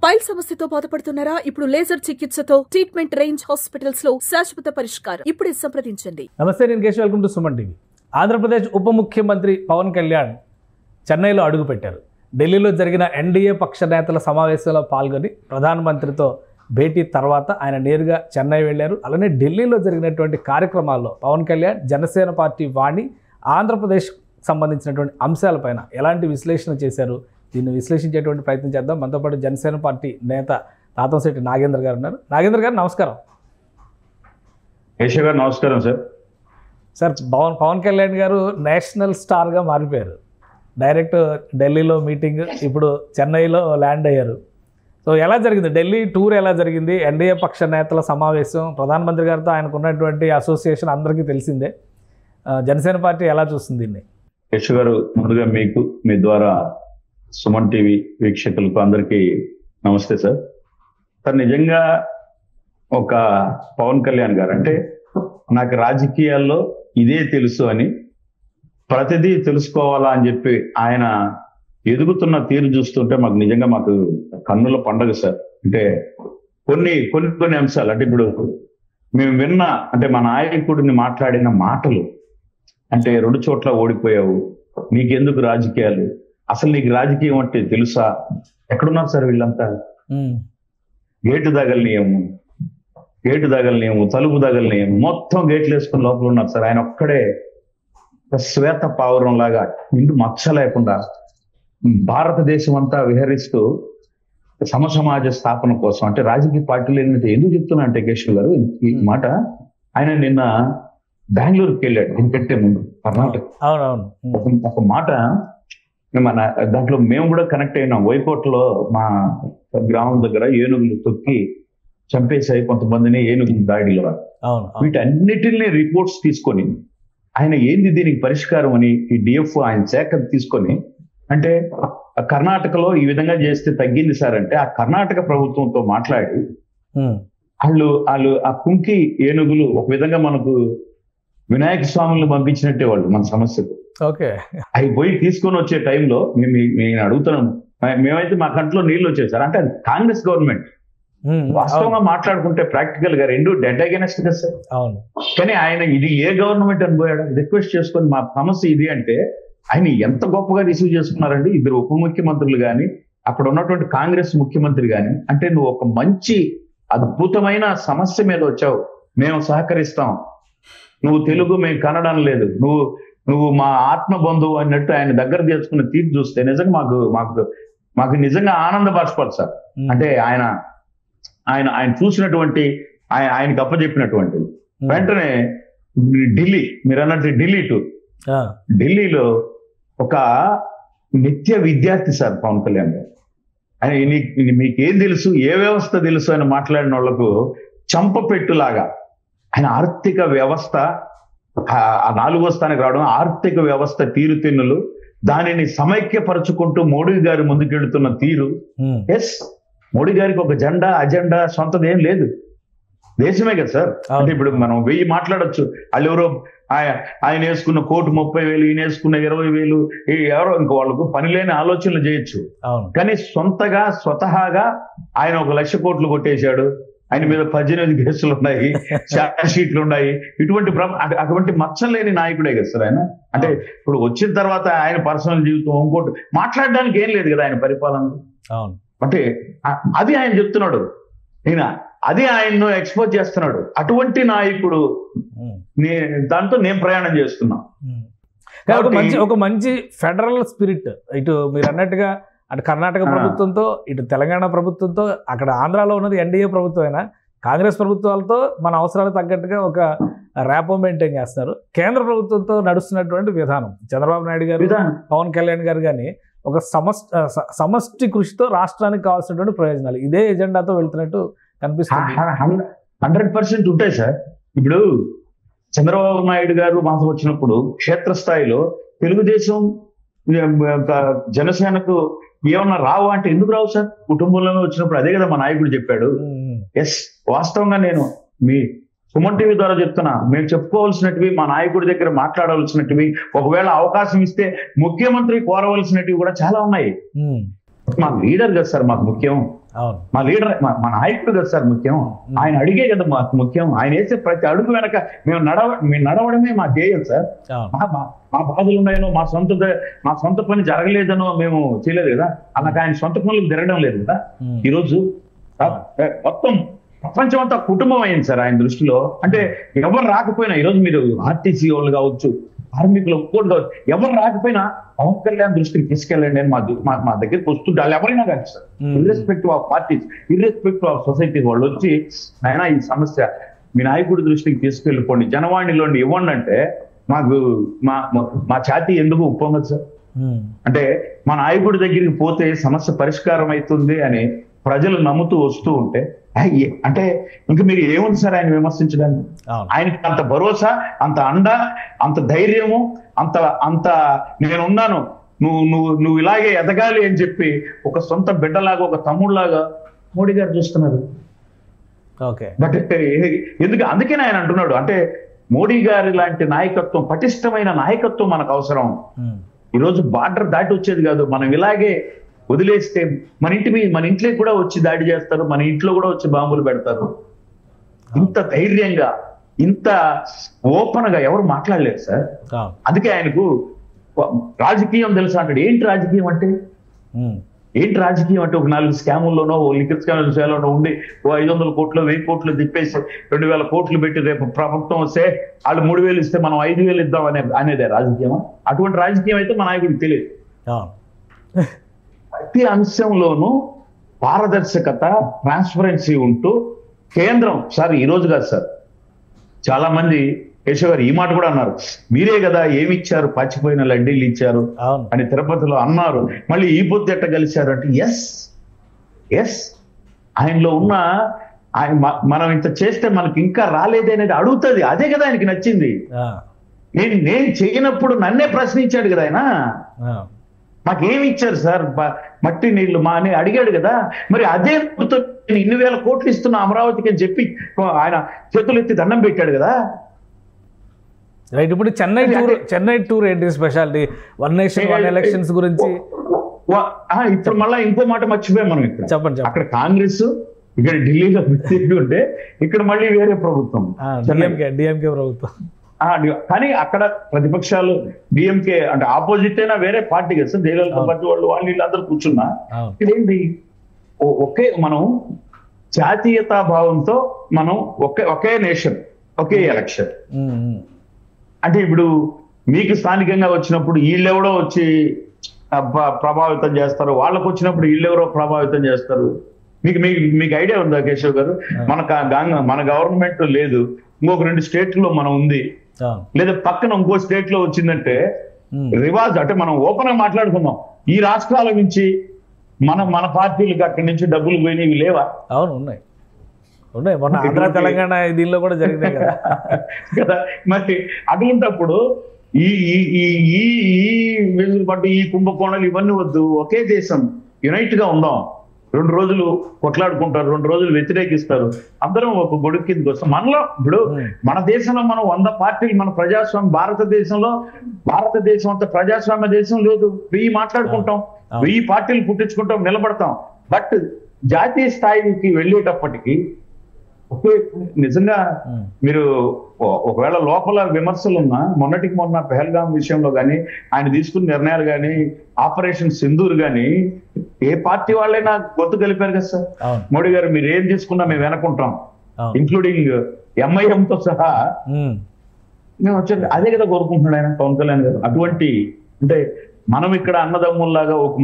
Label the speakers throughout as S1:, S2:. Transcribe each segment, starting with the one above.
S1: Pile సమస్యతో బాధపడుతున్నారా? ఇప్పుడు లేజర్ చికిత్సతో ట్రీట్మెంట్ రేంజ్ హాస్పిటల్స్ లో శాశ్వత పరిష్కారం. ఇప్పుడే సంప్రదించండి.
S2: నమస్తే, నేను Keshav. Welcome to Suman TV. Andhra Pradesh ఉప ముఖ్యమంత్రి పవన్ కళ్యాణ్ చెన్నైలో అడుగుపెట్టారు. ఢిల్లీలో జరిగిన ఎన్డీఏ పక్ష నేతల సమావేశంలో పాల్గొని ప్రధానమంత్రితో భేటీ తర్వాత ఆయన నేరుగా చెన్నై వెళ్లారు. అలానే ఢిల్లీలో జరిగినటువంటి కార్యక్రమాల్లో పవన్ కళ్యాణ్ జనసేన పార్టీ వాణి ఆంధ్రప్రదేశ్ సంబంధించినటువంటి అంశాలపైన ఎలాంటి విశ్లేషణ చేశారు, దీన్ని విశ్లేషించేటువంటి ప్రయత్నం చేద్దాం. మనతో పాటు జనసేన పార్టీ నేత తాతంశెట్టి నాగేంద్ర గారు ఉన్నారు. నాగేంద్ర గారు నమస్కారం.
S3: కేశవ్ గారు నమస్కారం సార్.
S2: సార్, పవన్ కళ్యాణ్ గారు నేషనల్ స్టార్గా మారిపోయారు. డైరెక్ట్ ఢిల్లీలో మీటింగ్, ఇప్పుడు చెన్నైలో ల్యాండ్ అయ్యారు. సో ఎలా జరిగింది ఢిల్లీ టూర్? ఎలా జరిగింది? ఎన్డీఏ పక్ష నేతల సమావేశం, ప్రధానమంత్రి గారితో ఆయనకు ఉన్నటువంటి అసోసియేషన్ అందరికీ తెలిసిందే. జనసేన పార్టీ ఎలా చూస్తుంది దీన్ని?
S3: కేశవ్ గారు, ముందుగా మీకు, మీ ద్వారా సుమన్ టీవీ వీక్షకులకు అందరికీ నమస్తే సార్. సార్, నిజంగా ఒక పవన్ కళ్యాణ్ గారు అంటే నాకు రాజకీయాల్లో ఇదే తెలుసు అని, ప్రతిదీ తెలుసుకోవాలా అని చెప్పి ఆయన ఎదుగుతున్న తీరు చూస్తుంటే మాకు కన్నుల పండగ సార్. అంటే కొన్ని అంశాలు అంటే ఇప్పుడు మేము విన్న, అంటే మా నాయకుడిని మాట్లాడిన మాటలు, అంటే 2 చోట్ల ఓడిపోయావు, నీకెందుకు రాజకీయాలు, అసలు నీకు రాజకీయం అంటే తెలుసా, ఎక్కడున్నారు సార్ వీళ్ళంతా, గేటు దగలనీయము, తలుపు దగలనీయము, మొత్తం గేట్లు వేసుకుని లోపల ఉన్నారు సార్. ఆయన ఒక్కడే శ్వేత పావురం లాగా ఇంటి మచ్చ లేకుండా భారతదేశం అంతా విహరిస్తూ సమసమాజ స్థాపన కోసం, అంటే రాజకీయ పార్టీలు ఏంటంటే ఎందుకు చెప్తున్నా అంటే కేశవ్ గారు ఈ మాట, ఆయన నిన్న బెంగళూరుకి వెళ్ళాడు దీని పెట్టే ముందు, కర్ణాటక. ఒక మాట మన దాంట్లో మేము కూడా కనెక్ట్ అయినాం. వైకోట్లో మా గ్రామం దగ్గర ఏనుగులు తొక్కి చంపేశాయి కొంతమందిని, ఏనుగుల దాడిలో. వీటన్నిటిని రిపోర్ట్స్ తీసుకొని ఆయన ఏంది దీనికి పరిష్కారం అని ఈ డిఎఫ్ ఆయన శాఖ తీసుకొని, అంటే కర్ణాటకలో ఈ విధంగా చేస్తే తగ్గింది సార్ అంటే ఆ కర్ణాటక ప్రభుత్వంతో మాట్లాడి వాళ్ళు ఆ కుంకి ఏనుగులు ఒక విధంగా మనకు వినాయక స్వాములను పంపించినట్టే వాళ్ళు మన సమస్యకు. అవి పోయి తీసుకొని వచ్చే టైంలో మేము అడుగుతున్నాం, మేమైతే మా కంట్లో నీళ్ళు వచ్చేసారు. అంటే అది కాంగ్రెస్ గవర్నమెంట్. వాస్తవంగా మాట్లాడుకుంటే ప్రాక్టికల్ గా 2 డెడ్ అగైనెస్ట్ కదా సార్. కానీ ఆయన ఇది ఏ గవర్నమెంట్ అని పోయాడు రిక్వెస్ట్ చేసుకొని, మా సమస్య ఇది అంటే ఆయన ఎంత గొప్పగా రిసీవ్ చేసుకున్నారండి. 2 ఉప ముఖ్యమంత్రులు కానీ, అక్కడ ఉన్నటువంటి కాంగ్రెస్ ముఖ్యమంత్రి కానీ, అంటే నువ్వు ఒక మంచి అద్భుతమైన సమస్య మీద వచ్చావు, మేము సహకరిస్తాం, నువ్వు తెలుగు మేము కన్నడం లేదు, నువ్వు మా ఆత్మ బంధువు అన్నట్టు ఆయన దగ్గర చేసుకున్న తీర్పు చూస్తే నిజంగా మాకు నిజంగా ఆనంద బాష్పాలు సార్. అంటే ఆయన చూసినటువంటి, ఆయనకు అప్పచెప్పినటువంటి వెంటనే ఢిల్లీ, మీరు అన్నట్టు ఢిల్లీ టూర్. ఢిల్లీలో ఒక నిత్య విద్యార్థి సార్ పవన్ కళ్యాణ్ గారు. ఆయన మీకేం తెలుసు, ఏ వ్యవస్థ తెలుసు అని మాట్లాడిన వాళ్లకు చంపపెట్టులాగా ఆయన ఆర్థిక వ్యవస్థ, ఆ 4వ స్థానానికి రావడం, ఆర్థిక వ్యవస్థ తీరుతెన్నులు, దానిని సమైక్యపరచుకుంటూ మోడీ గారు ముందుకెళ్తున్న తీరు. ఎస్, మోడీ గారికి ఒక అజెండా సొంతది ఏం లేదు, దేశమే కదా సార్. అంటే ఇప్పుడు మనం 1000 మాట్లాడొచ్చు, వాళ్ళు ఎవరో ఆయన వేసుకున్న కోటు 30,000, ఈయన వేసుకున్న 20,000, ఎవరో ఇంక వాళ్ళకు పని లేని ఆలోచనలు చేయొచ్చు. కానీ స్వతహాగా ఆయన 1,00,000 కోట్లు కొట్టేశాడు, ఆయన మీద 18 కేసులు ఉన్నాయి, ఛార్జ్ షీట్లు ఉన్నాయి. అటువంటి మచ్చం లేని నాయకుడే కదా సార్ ఆయన. అంటే ఇప్పుడు వచ్చిన తర్వాత ఆయన పర్సనల్ జీవితం ఇంకోటి మాట్లాడడానికి ఏం లేదు కదా ఆయన పరిపాలన. అంటే అది ఆయన చెప్తున్నాడు, అది ఆయన్ను ఎక్స్పోజ్ చేస్తున్నాడు. అటువంటి నాయకుడు దాంతో నేను ప్రయాణం చేస్తున్నా.
S2: ఒక మంచి ఫెడరల్ స్పిరిట్, ఇటు మీరు అన్నట్టుగా అటు కర్ణాటక ప్రభుత్వంతో, ఇటు తెలంగాణ ప్రభుత్వంతో, అక్కడ ఆంధ్రాలో ఉన్నది ఎన్డీఏ ప్రభుత్వం అయినా కాంగ్రెస్ ప్రభుత్వాలతో మన అవసరాలకు తగ్గట్టుగా ఒక ర్యాపో మెయింటైన్ చేస్తున్నారు. కేంద్ర ప్రభుత్వంతో నడుస్తున్నటువంటి విధానం, చంద్రబాబు నాయుడు గారు, పవన్ కళ్యాణ్ గారు కానీ ఒక సమష్టి కృషితో రాష్ట్రానికి కావాల్సినటువంటి ప్రయోజనాలు, ఇదే ఎజెండాతో వెళ్తున్నట్టు కనిపిస్తుంది.
S3: 100% ఉంటాయి సార్. ఇప్పుడు చంద్రబాబు నాయుడు గారు మాసం వచ్చినప్పుడు క్షేత్రస్థాయిలో తెలుగుదేశం జనసేనకు ఏమన్నా రావు అంటే ఎందుకు రావు సార్? కుటుంబంలో వచ్చినప్పుడు అదే కదా మా నాయకుడు చెప్పాడు. ఎస్, వాస్తవంగా నేను మీ సుమన్ టీవీ ద్వారా చెప్తున్నా, మేము చెప్పుకోవాల్సినటివి, మా నాయకుడి దగ్గర మాట్లాడవలసినటివి, ఒకవేళ అవకాశం ఇస్తే ముఖ్యమంత్రి కోరవలసినటివి కూడా చాలా ఉన్నాయి. మాకు లీడర్ కదా సార్ మాకు ముఖ్యం.
S2: అవును.
S3: మా లీడర్ మా నాయకుడు కదా సార్ ముఖ్యం. ఆయన అడిగే కదా మాకు ముఖ్యం. ఆయన వేసే ప్రతి అడుగు వెనక మేము నడవడమే మా ధ్యేయం సార్. మా బాధలు ఉన్నాయనో మా సొంత పని జరగలేదనో మేము చేయలేదు కదా. అలాగే ఆయన సొంత పనులకు తిరగడం లేదు కదా. ఈరోజు మొత్తం ప్రపంచం అంతా కుటుంబం అయింది సార్ ఆయన దృష్టిలో. అంటే ఎవరు రాకపోయినా, ఈరోజు మీరు ఆర్టీసీ వాళ్ళు కావచ్చు, కార్మికులు ఒక్కోటి కావచ్చు, ఎవరు రాకపోయినా పవన్ కళ్యాణ్ దృష్టికి తీసుకెళ్ళండి అని మా దగ్గరికి వస్తుంటే వాళ్ళు ఎవరైనా కానీ sir, irrespective of parties, irrespective of society వాళ్ళు వచ్చి అయినా ఈ సమస్య మీ నాయకుడి దృష్టికి తీసుకెళ్ళిపోండి, జనవాణిలోండి ఇవ్వండి అంటే మాకు మా ఛాతీ ఎందుకు ఉప్పొంగదు సార్. అంటే మా నాయకుడి దగ్గరికి పోతే సమస్య పరిష్కారం అవుతుంది అని ప్రజలు నమ్ముతూ వస్తూ ఉంటే అంటే ఇంకా మీరు ఏముంది సార్ ఆయన విమర్శించడానికి? ఆయనకి అంత భరోసా, అంత అండ, అంత ధైర్యము, అంత నేనున్నాను, నువ్వు ఇలాగే ఎదగాలి అని చెప్పి ఒక సొంత బిడ్డలాగా, ఒక తమ్ముళ్లాగా మోడీ గారు చూస్తున్నారు. బట్ ఎందుకు అందుకనే ఆయన అంటున్నాడు అంటే మోడీ గారి లాంటి నాయకత్వం, పటిష్టమైన నాయకత్వం మనకు అవసరం. ఈరోజు బార్డర్ దాటి వచ్చేది కాదు. మనం ఇలాగే వదిలేస్తే మన ఇంట్లో కూడా వచ్చి దాడి చేస్తారు, మన ఇంట్లో కూడా వచ్చి బాంబులు పెడతారు. ఇంత ధైర్యంగా, ఇంత ఓపెన్ గా ఎవరు మాట్లాడలేదు సార్. అందుకే ఆయనకు రాజకీయం తెలుసా అంటాడు. ఏంటి రాజకీయం అంటే? ఏంటి రాజకీయం అంటే ఒక 4 స్కాముల్లోనో, లిక్కర్ స్కామ్లోనో ఉండి 500 కోట్లు 1000 కోట్లు తిప్పేసి 2000 కోట్లు పెట్టి రేపు ప్రభుత్వం వస్తే వాళ్ళు 3000 ఇస్తే మనం 5000 ఇద్దాం అనేదే రాజకీయం. అటువంటి రాజకీయం అయితే మన నాయకుడికి తెలియదు. ప్రతి అంశంలోనూ పారదర్శకత, ట్రాన్స్పరెన్సీ ఉంటూ కేంద్రం సార్ ఈ రోజు కాదు సార్, చాలా మంది కేశవ్ గారు ఈ మాట కూడా అన్నారు, మీరే కదా ఏమి ఇచ్చారు, పచ్చిపోయిన లడ్డీలు ఇచ్చారు అని తిరుపతిలో అన్నారు. మళ్ళీ ఈ పొద్దు ఎట్ట కలిశారు అంటే ఎస్ ఆయనలో ఉన్న మనం ఇంత చేస్తే మనకి ఇంకా రాలేదే అనేది అడుగుతుంది. అదే కదా ఆయనకి నచ్చింది. నేను చేయనప్పుడు నన్నే ప్రశ్నించాడు కదా ఆయన, మాకేమి ఇచ్చారు సార్, మట్టి నీళ్లు మా అని అడిగాడు కదా. మరి అదే నేను 2,000 కోట్లు ఇస్తున్నా అమరావతికి అని చెప్పి ఆయన చేతులు ఎత్తి దండం పెట్టాడు కదా.
S2: రైట్. ఇప్పుడు చెన్నై టూర్ ఏంటి స్పెషాలిటీ? 1 నేషన్ 1 ఎలక్షన్స్ గురించి
S3: ఇప్పుడు మళ్ళీ ఇంకో మాట మర్చిపోయాం మనం. ఇక్కడ
S2: చెప్పండి.
S3: అక్కడ కాంగ్రెస్, ఇక్కడ ఢిల్లీలో ఉంటే ఇక్కడ మళ్ళీ వేరే ప్రభుత్వం,
S2: డిఎంకే ప్రభుత్వం.
S3: కానీ అక్కడ ప్రతిపక్షాలు డిఎంకే అంటే ఆపోజిట్ అయినా వేరే పార్టీ కదా సార్, జయలలిత పార్టీ వాళ్ళు వీళ్ళందరూ కూర్చున్నా ఇదేంటి మనం జాతీయతా భావంతో మనం ఒకే నేషన్, ఒకే ఎలక్షన్. అంటే ఇప్పుడు మీకు స్థానికంగా వచ్చినప్పుడు వీళ్ళెవడో వచ్చి ప్రభావితం చేస్తారు, వాళ్ళకు వచ్చినప్పుడు వీళ్ళెవరో ప్రభావితం చేస్తారు. మీకు ఐడియా ఉందా కేశవ్ గారు? మన గవర్నమెంట్ లేదు, ఇంకొక 2 స్టేట్లో మనం ఉంది, లేదా పక్కన ఇంకో స్టేట్ లో వచ్చిందంటే రివాజ్ అంటే మనం ఓపెన్ గా మాట్లాడుకున్నాం. ఈ రాష్ట్రాల నుంచి మన పార్టీలకు అక్కడి నుంచి డబ్బులు పోయినవి లేవా?
S2: అవును, ఉన్నాయి. మొన్న ఆంధ్ర తెలంగాణ దీనిలో కూడా జరిగినాయి
S3: కదా. మరి అటువంటిప్పుడు ఈ కుంభకోణాలు ఇవన్నీ వద్దు, ఒకే దేశం, యునైట్ గా ఉందాం. 2 రోజులు కొట్లాడుకుంటారు, 2 రోజులు వ్యతిరేకిస్తారు, అందరం ఒక గొడుగు కిందకి వస్తాం. మనలో ఇప్పుడు మన దేశంలో మనం 100 పార్టీలు, మన ప్రజాస్వామ్య భారతదేశం అంత ప్రజాస్వామ్య దేశం లేదు. 1000 మాట్లాడుకుంటాం, 1000 పార్టీలు పుట్టించుకుంటాం, నిలబడతాం. బట్ జాతీయ స్థాయికి వెళ్ళేటప్పటికి నిజంగా మీరు ఒకవేళ లోపల విమర్శలు ఉన్నా, మొన్న పెహల్గాం విషయంలో కానీ ఆయన తీసుకున్న నిర్ణయాలు కానీ, ఆపరేషన్ సింధూర్ కానీ ఏ పార్టీ వాళ్ళైనా గొంతు కలిపారు కదా సార్. మోడీ గారు మీరు ఏం తీసుకున్నా మేము వెనకుంటాం, ఇంక్లూడింగ్ ఎంఐఎంతో సహా మేము వచ్చారు. అదే కదా కోరుకుంటున్నాడు ఆయన, పవన్ కళ్యాణ్ గారు. అటువంటి అంటే మనం ఇక్కడ అన్నదమ్ముల్లాగా ఒక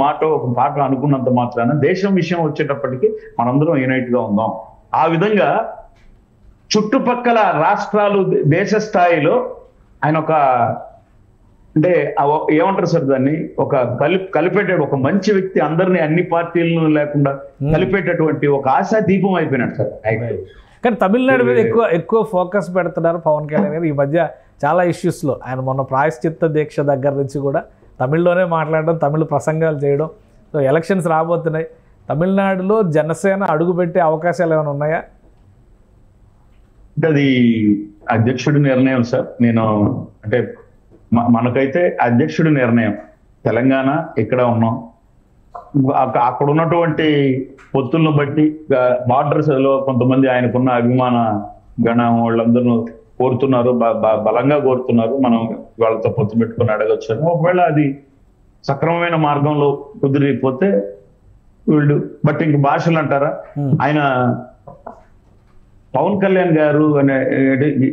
S3: పాట అనుకున్నంత మాత్రాన దేశం విషయం వచ్చేటప్పటికి మనందరం యునైట్ గా ఉందాం. ఆ విధంగా చుట్టుపక్కల రాష్ట్రాలు, దేశ స్థాయిలో ఆయన ఒక అంటే ఏమంటారు సార్ దాన్ని, ఒక కలిపేటటువంటి ఒక మంచి వ్యక్తి, అందరినీ అన్ని పార్టీలను లేకుండా కలిపేటటువంటి ఒక ఆశా దీపం అయిపోయినాడు సార్.
S2: కానీ తమిళనాడు మీద ఎక్కువ ఫోకస్ పెడుతున్నారు పవన్ కళ్యాణ్ గారు ఈ మధ్య చాలా ఇష్యూస్లో. ఆయన మొన్న ప్రాయశ్చిత్త దీక్ష దగ్గర నుంచి కూడా తమిళ్లోనే మాట్లాడడం, తమిళ ప్రసంగాలు చేయడం. సో ఎలక్షన్స్ రాబోతున్నాయి, తమిళనాడులో జనసేన అడుగుపెట్టే అవకాశాలు ఏమైనా ఉన్నాయా?
S3: అంటే అది అధ్యక్షుడి నిర్ణయం సార్. నేను అంటే మనకైతే అధ్యక్షుడి నిర్ణయం, తెలంగాణ ఇక్కడ ఉన్నాం, అక్కడ ఉన్నటువంటి పొత్తులను బట్టి బార్డర్స్ లో కొంతమంది ఆయనకున్న అభిమాన గణం వాళ్ళందరూ కోరుతున్నారు, బలంగా కోరుతున్నారు మనం వాళ్ళతో పొత్తు పెట్టుకుని అడగచ్చు. ఒకవేళ అది సక్రమమైన మార్గంలో కుదిరిపోతే వీళ్ళు, బట్ ఇంక భాషలు అంటారా, ఆయన పవన్ కళ్యాణ్ గారు అనే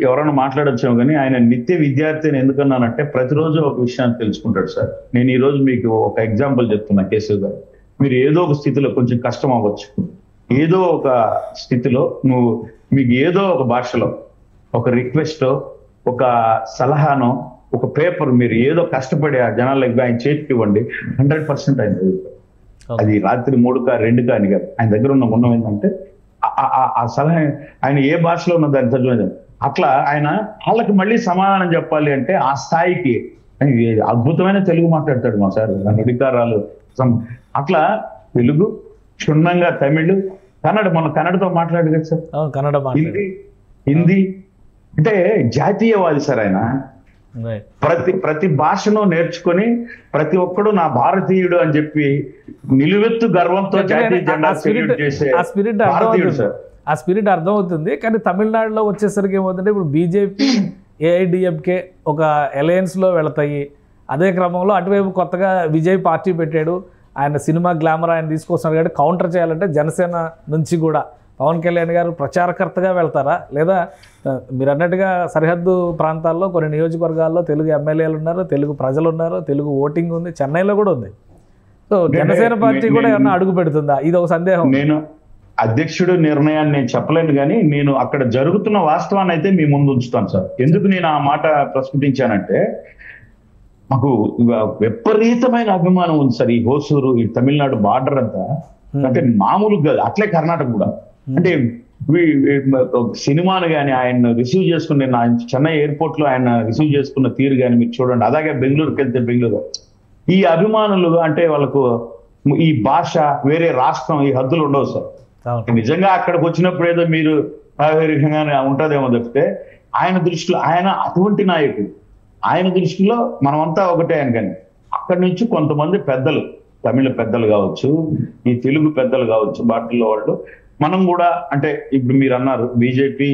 S3: ఎవరైనా మాట్లాడొచ్చాము కానీ ఆయన నిత్య విద్యార్థి అని ఎందుకన్నానంటే ప్రతిరోజు ఒక విషయాన్ని తెలుసుకుంటాడు సార్. నేను ఈ రోజు మీకు ఒక ఎగ్జాంపుల్ చెప్తున్నా కేశవ్ గారు. మీరు ఏదో ఒక స్థితిలో కొంచెం కష్టం అవ్వచ్చు, ఏదో ఒక స్థితిలో మీకు ఏదో ఒక భాషలో ఒక రిక్వెస్ట్, ఒక సలహానో, ఒక పేపర్ మీరు ఏదో కష్టపడి ఆ జనాలకి ఆయన చేతికి ఇవ్వండి, 100% ఆయన చదువుతారు. అది రాత్రి 3 అని కాదు. ఆయన దగ్గర ఉన్న ఏంటంటే ఆ సలహా ఆయన ఏ భాషలో ఉన్న దాన్ని చదివేది. అట్లా ఆయన వాళ్ళకి మళ్ళీ సమాధానం చెప్పాలి అంటే ఆ స్థాయికి అద్భుతమైన తెలుగు మాట్లాడతాడు మా సార్. నుడికారాలు అట్లా తెలుగు, క్షుణ్ణంగా తమిళ్, కన్నడతో మాట్లాడు కదా సార్,
S2: కన్నడ,
S3: హిందీ. అంటే జాతీయవాది సార్ ఆయన. ప్రతి భాషను నేర్చుకొని ప్రతి ఒక్కడు నా భారతీయుడు అని చెప్పి నిలువెత్తు గర్వంతో జాతీయ జెండా సెల్యూట్ చేసే భారతీయుడు సార్.
S2: ఆ స్పిరిట్ అర్థమవుతుంది. కానీ తమిళనాడులో వచ్చేసరికి ఏమవుతుంటే ఇప్పుడు బీజేపీ ఏఐడిఎంకే ఒక అలయన్స్ లో వెళతాయి. అదే క్రమంలో అటువైపు కొత్తగా విజయ్ పార్టీ పెట్టాడు. ఆయన సినిమా గ్లామర్ ఆయన తీసుకొస్తున్నాడు కాబట్టి కౌంటర్ చేయాలంటే జనసేన నుంచి కూడా పవన్ కళ్యాణ్ గారు ప్రచారకర్తగా వెళ్తారా, లేదా మీరు అన్నట్టుగా సరిహద్దు ప్రాంతాల్లో కొన్ని నియోజకవర్గాల్లో తెలుగు ఎమ్మెల్యేలు ఉన్నారు, తెలుగు ప్రజలు ఉన్నారు, తెలుగు ఓటింగ్ ఉంది, చెన్నైలో కూడా ఉంది. సో జనసేన పార్టీ కూడా ఏమన్నా అడుగు పెడుతుందా? ఇది ఒక సందేహం.
S3: నేను అధ్యక్షుడు నిర్ణయాన్ని నేను చెప్పలేను కానీ నేను అక్కడ జరుగుతున్న వాస్తవాన్ని అయితే మీ ముందు ఉంచుతాను సార్. ఎందుకు నేను ఆ మాట ప్రస్ఫుటించానంటే మాకు విపరీతమైన అభిమానం ఉంది సార్ ఈ హోసూరు, ఈ తమిళనాడు బార్డర్ అంతా. అంటే మామూలుగా అట్లే కర్ణాటక కూడా. అంటే సినిమాను కానీ ఆయన రిసీవ్ చేసుకుని, ఆయన చెన్నై ఎయిర్పోర్ట్ లో ఆయన రిసీవ్ చేసుకున్న తీరు కానీ మీరు చూడండి. అలాగే బెంగళూరుకి వెళ్తే బెంగళూరు ఈ అభిమానులు అంటే వాళ్ళకు ఈ భాష, వేరే రాష్ట్రం, ఈ హద్దులు ఉండవు సార్. నిజంగా అక్కడికి వచ్చినప్పుడు ఏదో మీరు విధంగానే ఉంటుందేమో తప్పితే ఆయన దృష్టిలో ఆయన అటువంటి నాయకుడు. ఆయన దృష్టిలో మనమంతా ఒకటే అని. కానీ అక్కడి నుంచి కొంతమంది పెద్దలు, తమిళ పెద్దలు కావచ్చు, ఈ తెలుగు పెద్దలు కావచ్చు, బాటిల్లో వాళ్ళు, మనం కూడా అంటే ఇప్పుడు మీరు అన్నారు బీజేపీ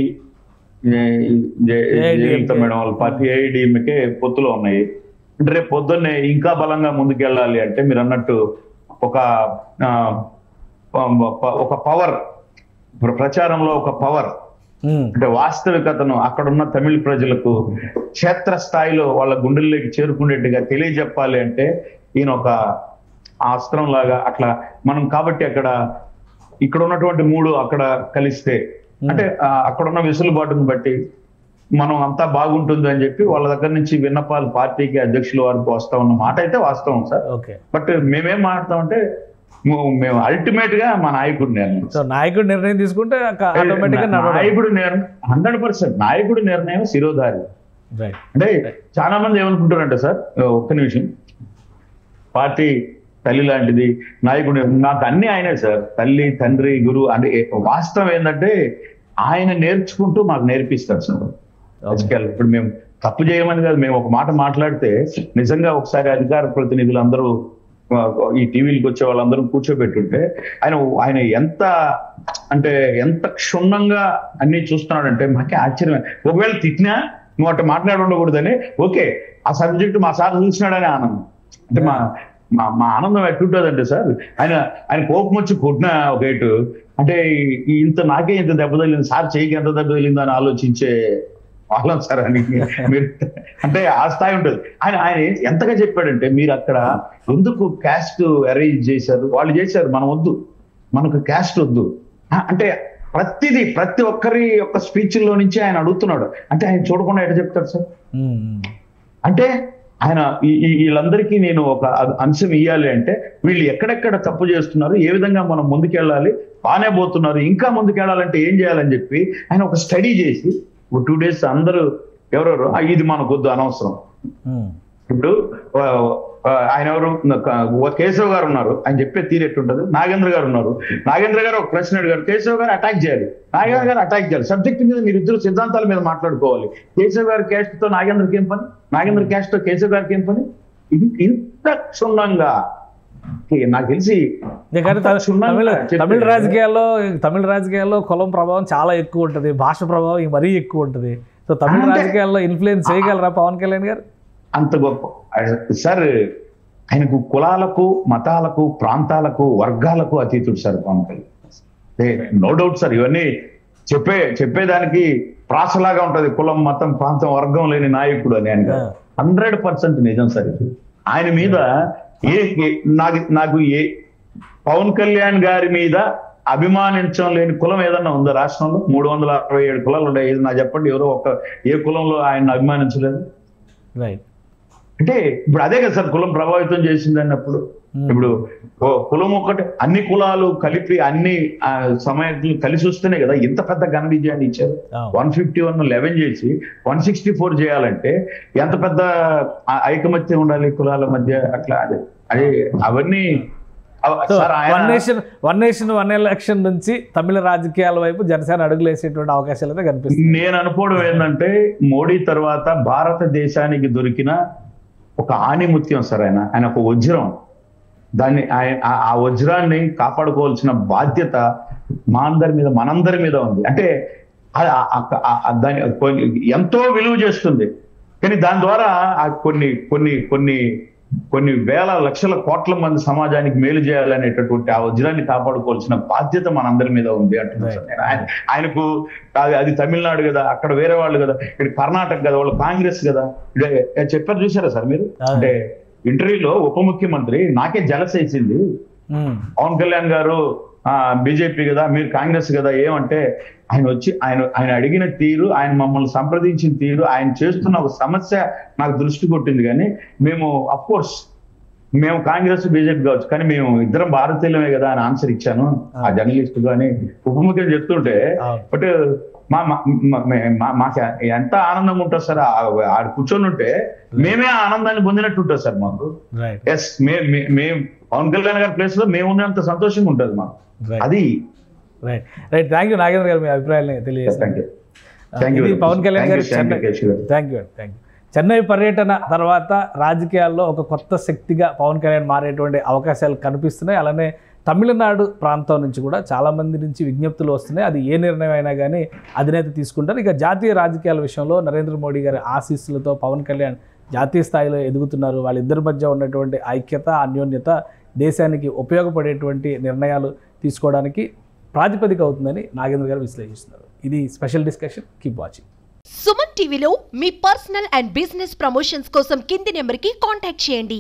S3: మేడం వాళ్ళ పార్టీ ఏఐడిఎంకే పొత్తులో ఉన్నాయి. అంటే రేపు పొద్దున్నే ఇంకా బలంగా ముందుకెళ్ళాలి అంటే మీరు అన్నట్టు ఒక పవర్, ప్రచారంలో ఒక పవర్, అంటే వాస్తవికతను అక్కడున్న తమిళ ప్రజలకు క్షేత్రస్థాయిలో వాళ్ళ గుండెల్లోకి చేరుకునేట్టుగా తెలియజెప్పాలి అంటే ఈయన ఒక అస్త్రం లాగా అట్లా మనం. కాబట్టి ఇక్కడ ఉన్నటువంటి 3 అక్కడ కలిస్తే అంటే అక్కడున్న వెసులుబాటును బట్టి మనం అంతా బాగుంటుంది అని చెప్పి వాళ్ళ దగ్గర నుంచి విన్నపాలు పార్టీకి అధ్యక్షుల వారికి వస్తా ఉన్న మాట అయితే వాస్తవం సార్. బట్ మేమేం మాట్లాడతామంటే మేము అల్టిమేట్ గా మా నాయకుడి
S2: నిర్ణయం తీసుకుంటే
S3: నాయకుడు 100% నాయకుడి నిర్ణయం శిరోధారి. అంటే చాలా మంది ఏమనుకుంటారంటే సార్, ఒక్క నిమిషం, పార్టీ తల్లి లాంటిది, నాయకుడు నాకు అన్ని ఆయనే సార్, తల్లి, తండ్రి, గురువు. అంటే వాస్తవం ఏంటంటే ఆయన నేర్చుకుంటూ మాకు నేర్పిస్తారు సార్. ఇప్పుడు మేము తప్పు చేయమని కాదు, మేము ఒక మాట మాట్లాడితే నిజంగా ఒకసారి అధికార ప్రతినిధులు అందరూ ఈ టీవీలకు వచ్చే వాళ్ళందరూ కూర్చోబెట్టుంటే ఆయన ఎంత క్షుణ్ణంగా అన్ని చూస్తున్నాడంటే మాకే ఆశ్చర్యం. ఒకవేళ తిట్టినా నువ్వు అట్లా మాట్లాడి ఉండకూడదని, ఓకే ఆ సబ్జెక్టు మా సార్ చూసినాడని ఆనందం. అంటే మా ఆనందం ఎట్టుంటుందంటే సార్, ఆయన కోపం వచ్చి కొట్టిన ఒక ఏటు అంటే నాకే ఇంత దెబ్బ తగిలింది, సార్ చేయికి ఎంత దెబ్బ తగిలింది అని ఆలోచించే వాళ్ళం సార్ అని మీరు. అంటే ఆ స్థాయి ఉంటుంది. ఆయన ఎంతగా చెప్పాడంటే మీరు అక్కడ ఎందుకు క్యాస్ట్ అరేంజ్ చేశారు, వాళ్ళు చేశారు, మనం వద్దు, మనకు క్యాస్ట్ వద్దు అంటే ప్రతి ఒక్కరి యొక్క స్పీచ్ లో నుంచి ఆయన అడుగుతున్నాడు. అంటే ఆయన చూడకుండా ఎట్లా చెప్తాడు సార్? అంటే ఆయన వీళ్ళందరికీ నేను ఒక అంశం ఇవ్వాలి అంటే వీళ్ళు ఎక్కడెక్కడ తప్పు చేస్తున్నారు, ఏ విధంగా మనం ముందుకెళ్ళాలి, బాగానే పోతున్నారు, ఇంకా ముందుకెళ్ళాలంటే ఏం చేయాలని చెప్పి ఆయన ఒక స్టడీ చేసి 2 days అందరూ ఎవరెవరు ఇది మనకొద్దు అనవసరం. ఇప్పుడు ఆయన ఎవరు, కేశవ్ గారు ఉన్నారు, ఆయన చెప్పే తీరు ఎట్టుంటది. నాగేంద్ర గారు ఉన్నారు, నాగేంద్ర గారు ఒక ప్రశ్న అడిగారు, కేశవ్ గారు అటాక్ చేయాలి, నాగేంద్ర గారు అటాక్ చేయాలి. సబ్జెక్ట్ మీద మీరు ఇద్దరు సిద్ధాంతాల మీద మాట్లాడుకోవాలి. కేశవ్ గారి క్యాస్ట్ తో నాగేంద్రకి ఏం పని, నాగేంద్ర క్యాస్ట్ తో కేశవ్ గారికి ఏం పని? ఇంత క్షుణ్ణంగా నాకు తెలిసి
S2: కానీ
S3: అంత క్షుణ్ణంగా
S2: తమిళ
S3: చెప్తే-
S2: రాజకీయాల్లో కులం ప్రభావం చాలా ఎక్కువ ఉంటుంది, భాష ప్రభావం మరీ ఎక్కువ ఉంటుంది. సో తమిళ రాజకీయాల్లో ఇన్ఫ్లుయెన్స్ చేయగలరా పవన్ కళ్యాణ్ గారు?
S3: అంత గొప్ప సార్. ఆయనకు కులాలకు, మతాలకు, ప్రాంతాలకు, వర్గాలకు అతీతుడు sir Pawan Kalyan. No doubt sir. ఇవన్నీ చెప్పేదానికి ప్రాసలాగా ఉంటది. కులం, మతం, ప్రాంతం, వర్గం లేని నాయకుడు అని ఆయన 100% నిజం సార్. ఇది ఆయన మీద నాకు పవన్ కళ్యాణ్ గారి మీద అభిమానించడం లేని కులం ఏదన్నా ఉందా రాష్ట్రంలో? 367 కులాలు ఉన్నాయి. నాకు చెప్పండి, ఎవరో ఏ కులంలో ఆయన అభిమానించలేదు? అంటే ఇప్పుడు అదే కదా సార్ కులం ప్రభావితం చేసింది అన్నప్పుడు. ఇప్పుడు కులం ఒకటి, అన్ని కులాలు కలిపి అన్ని సమయాలు కలిసి వస్తేనే కదా ఇంత పెద్ద ఘన విజయాన్ని ఇచ్చారు. 151 11 చేసి 164 చేయాలంటే ఎంత పెద్ద ఐకమత్యం ఉండాలి కులాల మధ్య. అట్లా అదే అవన్నీ
S2: వన్ నేషన్ వన్ ఎలక్షన్ నుంచి తమిళ రాజకీయాల వైపు జనసేన అడుగులేసేటువంటి అవకాశాలు అయితే కనిపిస్తుంది.
S3: నేను అనుకోవడం ఏంటంటే మోడీ తర్వాత భారతదేశానికి దొరికిన ఒక ఆణిముత్యం సార్. ఆయన ఒక వజ్రం. దాన్ని ఆ వజ్రాన్ని కాపాడుకోవాల్సిన బాధ్యత మనందరి మీద ఉంది. అంటే దాన్ని ఎంతో విలువ చేస్తుంది. కానీ దాని ద్వారా కొన్ని వేల లక్షల కోట్ల మంది సమాజానికి మేలు చేయాలనేటటువంటి ఆ వజ్రాన్ని కాపాడుకోవాల్సిన బాధ్యత మనందరి మీద ఉంది అంటున్నాను. ఆయనకు అది తమిళనాడు కదా, అక్కడ వేరే వాళ్ళు కదా, ఇక్కడ కర్ణాటక కదా, వాళ్ళు కాంగ్రెస్ కదా. చెప్పారు చూసారా సార్ మీరు? అంటే ఇంటర్వ్యూలో ఉప ముఖ్యమంత్రి నాకే జలసేసింది, పవన్ కళ్యాణ్ గారు బీజేపీ కదా, మీరు కాంగ్రెస్ కదా. ఏమంటే ఆయన అడిగిన తీరు, ఆయన మమ్మల్ని సంప్రదించిన తీరు, ఆయన చేస్తున్న ఒక సమస్య నాకు దృష్టి కొట్టింది. కానీ మేము అఫ్కోర్స్ మేము కాంగ్రెస్ బీజేపీ కావచ్చు, కానీ మేము ఇద్దరం భారతీయులమే కదా అని ఆన్సర్ ఇచ్చాను ఆ జర్నలిస్ట్ కానీ ఉప ముఖ్యమంత్రి చెప్తుంటే. బట్ మాకు ఎంత ఆనందంగా ఉంటుంది సార్. ఆడ కూర్చొని ఉంటే మేమే ఆనందాన్ని పొందినట్టు ఉంటుంది సార్ మాకు. ఎస్, మేము పవన్ కళ్యాణ్ గారి ప్లేస్ లో మేము ఉన్నంత సంతోషంగా ఉంటుంది మాకు. అది
S2: రైట్. థ్యాంక్ యూ నాగేంద్ర గారు, మీ అభిప్రాయాన్ని తెలియజేస్తాను. పవన్ కళ్యాణ్ గారు థ్యాంక్ యూ. చెన్నై పర్యటన తర్వాత రాజకీయాల్లో ఒక కొత్త శక్తిగా పవన్ కళ్యాణ్ మారేటువంటి అవకాశాలు కనిపిస్తున్నాయి. అలానే తమిళనాడు ప్రాంతం నుంచి కూడా చాలామంది నుంచి విజ్ఞప్తులు వస్తున్నాయి. అది ఏ నిర్ణయం అయినా కానీ అధినేత తీసుకుంటారు. ఇక జాతీయ రాజకీయాల విషయంలో నరేంద్ర మోడీ గారి ఆశీస్సులతో పవన్ కళ్యాణ్ జాతీయ స్థాయిలో ఎదుగుతున్నారు. వాళ్ళిద్దరి మధ్య ఉన్నటువంటి ఐక్యత, అన్యోన్యత దేశానికి ఉపయోగపడేటువంటి నిర్ణయాలు తీసుకోవడానికి ప్రాతిపదిక అవుతుందని నాగేంద్ర గారు విశ్లేషిస్తున్నారు. ఇది special discussion. Keep watching.
S4: Suman టీవీలో మీ పర్సనల్ అండ్ బిజినెస్ ప్రమోషన్స్ కోసం కింది నెంబర్కి కాంటాక్ట్ చేయండి.